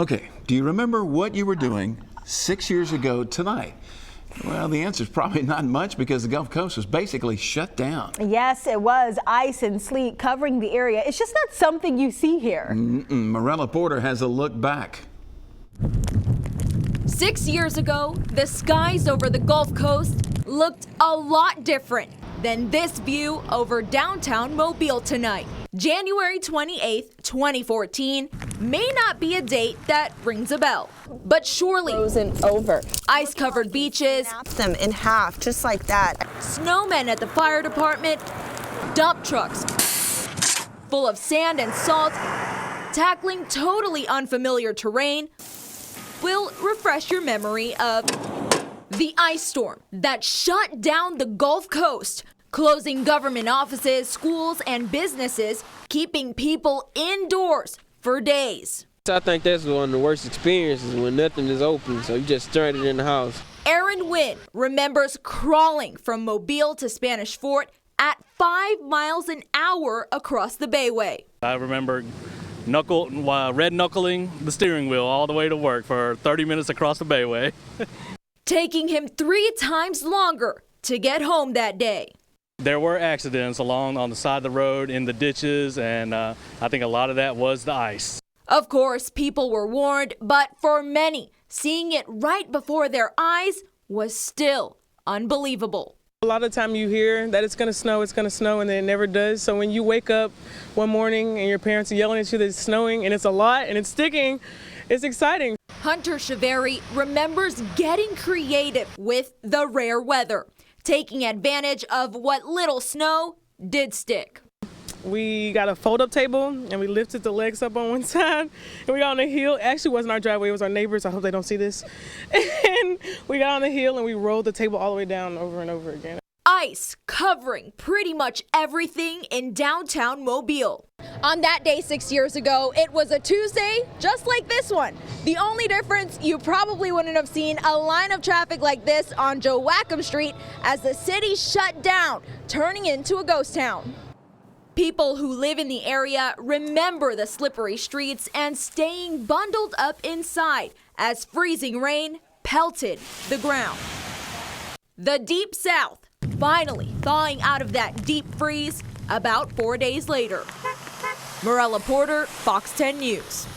Okay, do you remember what you were doing 6 years ago tonight? Well, the answer is probably not much because the Gulf Coast was basically shut down. Yes, it was. Ice and sleet covering the area. It's just not something you see here. Morella Porter has a look back. 6 years ago, the skies over the Gulf Coast looked a lot different than this view over downtown Mobile tonight. January 28th, 2014 may not be a date that rings a bell, but surely Frozen over. ice-covered beaches, Snap them in half, just like that. snowmen at the fire department, dump trucks full of sand and salt, tackling totally unfamiliar terrain will refresh your memory of the ice storm that shut down the Gulf Coast, closing government offices, schools, and businesses, keeping people indoors for days. I think that's one of the worst experiences when nothing is open, so you just stranded in the house. Aaron Wynn remembers crawling from Mobile to Spanish Fort at 5 miles an hour across the Bayway. I remember red knuckling the steering wheel all the way to work for 30 minutes across the Bayway. Taking him 3 times longer to get home that day. There were accidents on the side of the road, in the ditches, and I think a lot of that was the ice. Of course, people were warned, but for many, seeing it right before their eyes was still unbelievable. A lot of time you hear that it's going to snow, and then it never does. So when you wake up one morning and your parents are yelling at you that it's snowing and it's a lot and it's sticking, it's exciting. Hunter Shaveri remembers getting creative with the rare weather, taking advantage of what little snow did stick. We got a fold-up table and we lifted the legs up on one side and we got on the hill. Actually, it wasn't our driveway, it was our neighbors. I hope they don't see this. And we got on the hill and we rolled the table all the way down over and over again. Ice covering pretty much everything in downtown Mobile. On that day 6 years ago, it was a Tuesday just like this one. The only difference, you probably wouldn't have seen a line of traffic like this on Joachim Street as the city shut down, turning into a ghost town. People who live in the area remember the slippery streets and staying bundled up inside as freezing rain pelted the ground. The Deep South finally thawing out of that deep freeze about 4 days later. Morella Porter, Fox 10 News.